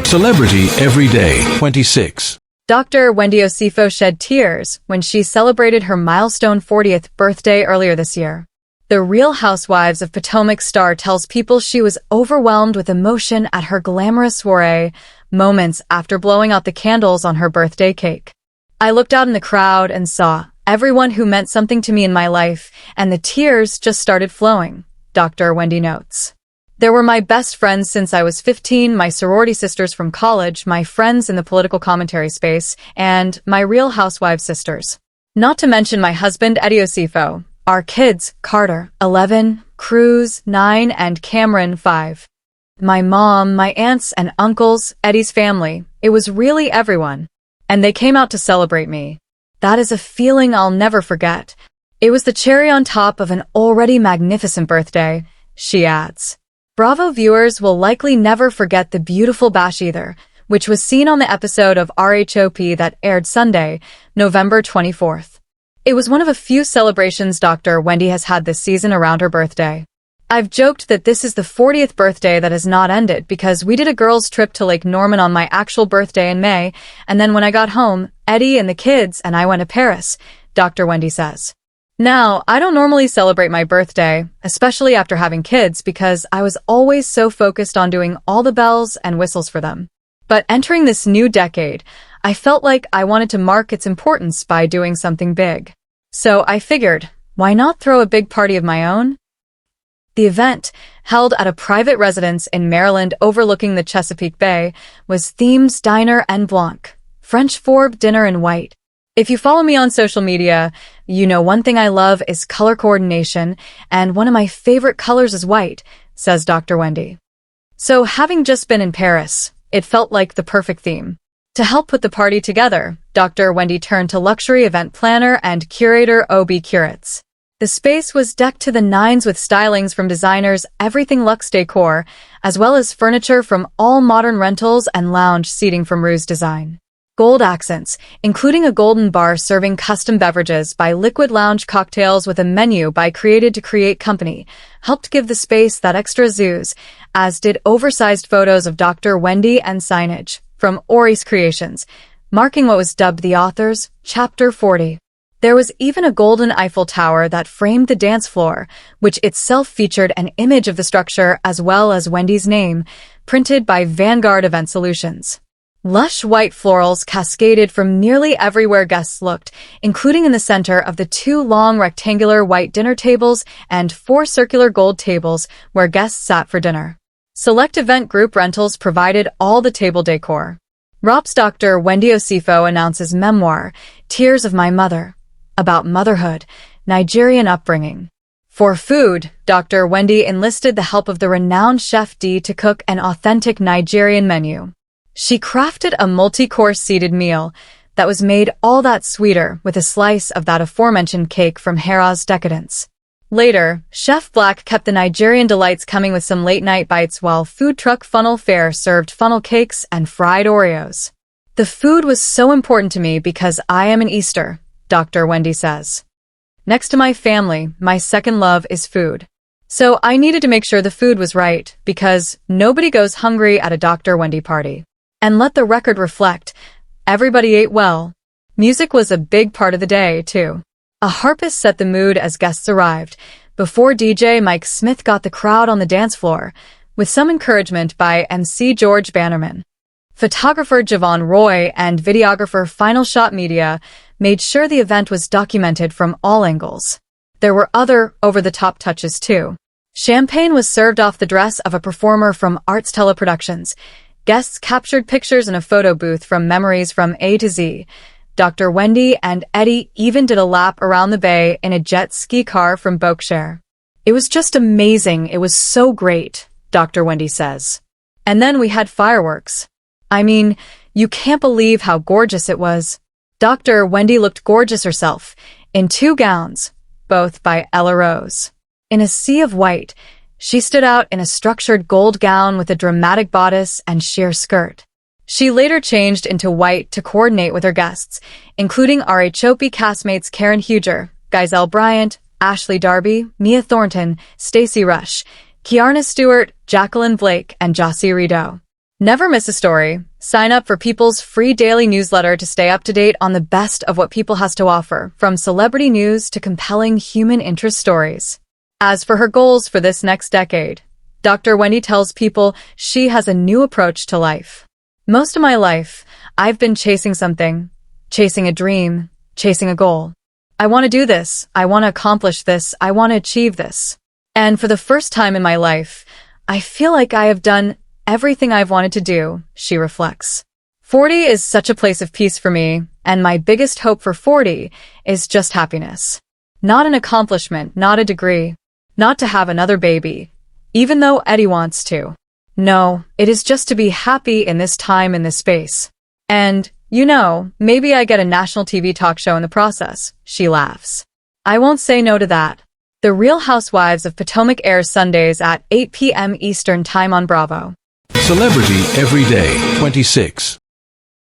Celebrity Everyday 26. Dr. Wendy Osefo shed tears when she celebrated her milestone 40th birthday earlier this year. The Real Housewives of Potomac star tells people she was overwhelmed with emotion at her glamorous soiree moments after blowing out the candles on her birthday cake. "I looked out in the crowd and saw everyone who meant something to me in my life, and the tears just started flowing," Dr. Wendy notes. "There were my best friends since I was 15, my sorority sisters from college, my friends in the political commentary space, and my Real Housewives sisters. Not to mention my husband, Eddie Osefo, our kids, Carter, 11, Cruz, 9, and Cameron, 5. My mom, my aunts and uncles, Eddie's family. It was really everyone. And they came out to celebrate me. That is a feeling I'll never forget. It was the cherry on top of an already magnificent birthday," she adds. Bravo viewers will likely never forget the beautiful bash either, which was seen on the episode of RHOP that aired Sunday, November 24th. It was one of a few celebrations Dr. Wendy has had this season around her birthday. "I've joked that this is the 40th birthday that has not ended because we did a girls' trip to Lake Norman on my actual birthday in May, and then when I got home, Eddie and the kids and I went to Paris," Dr. Wendy says. "Now, I don't normally celebrate my birthday, especially after having kids, because I was always so focused on doing all the bells and whistles for them. But entering this new decade, I felt like I wanted to mark its importance by doing something big. So I figured, why not throw a big party of my own?" The event, held at a private residence in Maryland overlooking the Chesapeake Bay, was Themes Diner and Blanc, French Forbe dinner in white. "If you follow me on social media, you know one thing I love is color coordination, and one of my favorite colors is white," says Dr. Wendy. "So having just been in Paris, it felt like the perfect theme. To help put the party together, Dr. Wendy turned to luxury event planner and curator O.B. Curates. The space was decked to the nines with stylings from designers Everything Luxe Decor, as well as furniture from All Modern Rentals and lounge seating from Ruse Design. Gold accents, including a golden bar serving custom beverages by Liquid Lounge Cocktails with a menu by Created to Create Company, helped give the space that extra zhuzh, as did oversized photos of Dr. Wendy and signage from Ori's Creations, marking what was dubbed the author's Chapter 40. There was even a golden Eiffel Tower that framed the dance floor, which itself featured an image of the structure as well as Wendy's name, printed by Vanguard Event Solutions. Lush white florals cascaded from nearly everywhere guests looked, including in the center of the 2 long rectangular white dinner tables and 4 circular gold tables where guests sat for dinner. Select event group rentals provided all the table decor. ROP's Dr. Wendy Osefo announces memoir, Tears of My Mother, about motherhood, Nigerian upbringing. For food, Dr. Wendy enlisted the help of the renowned Chef D to cook an authentic Nigerian menu. She crafted a multi-course seated meal that was made all that sweeter with a slice of that aforementioned cake from Harrah's Decadence. Later, Chef Black kept the Nigerian delights coming with some late-night bites while food truck Funnel Fare served funnel cakes and fried Oreos. "The food was so important to me because I am an Easter," Dr. Wendy says. "Next to my family, my second love is food. So I needed to make sure the food was right, because nobody goes hungry at a Dr. Wendy party. And let the record reflect, everybody ate well." Music was a big part of the day, too. A harpist set the mood as guests arrived, before DJ Mike Smith got the crowd on the dance floor, with some encouragement by MC George Bannerman. Photographer Javon Roy and videographer Final Shot Media made sure the event was documented from all angles. There were other over-the-top touches, too. Champagne was served off the dress of a performer from Arts Teleproductions. Guests captured pictures in a photo booth from Memories from A to Z. Dr. Wendy and Eddie even did a lap around the bay in a jet ski car from Berkshire. "It was just amazing. It was so great," Dr. Wendy says. "And then we had fireworks. I mean, you can't believe how gorgeous it was." Dr. Wendy looked gorgeous herself, in 2 gowns, both by Ella Rose. In a sea of white, she stood out in a structured gold gown with a dramatic bodice and sheer skirt. She later changed into white to coordinate with her guests, including RHOP castmates Karen Huger, Giselle Bryant, Ashley Darby, Mia Thornton, Stacey Rush, Kiarna Stewart, Jacqueline Blake, and Jossie Rideau. Never miss a story. Sign up for People's free daily newsletter to stay up to date on the best of what People has to offer, from celebrity news to compelling human interest stories. As for her goals for this next decade, Dr. Wendy tells People she has a new approach to life. Most of my life, I've been chasing something, chasing a dream, chasing a goal. I want to do this. I want to accomplish this. I want to achieve this. And for the first time in my life, I feel like I have done everything I've wanted to do, she reflects. 40 is such a place of peace for me, and my biggest hope for 40 is just happiness. Not an accomplishment, not a degree, not to have another baby, even though Eddie wants to. No, it is just to be happy in this time, in this space. And, maybe I get a national TV talk show in the process, she laughs. I won't say no to that. The Real Housewives of Potomac airs Sundays at 8 p.m. Eastern Time on Bravo. Celebrity Every Day 26.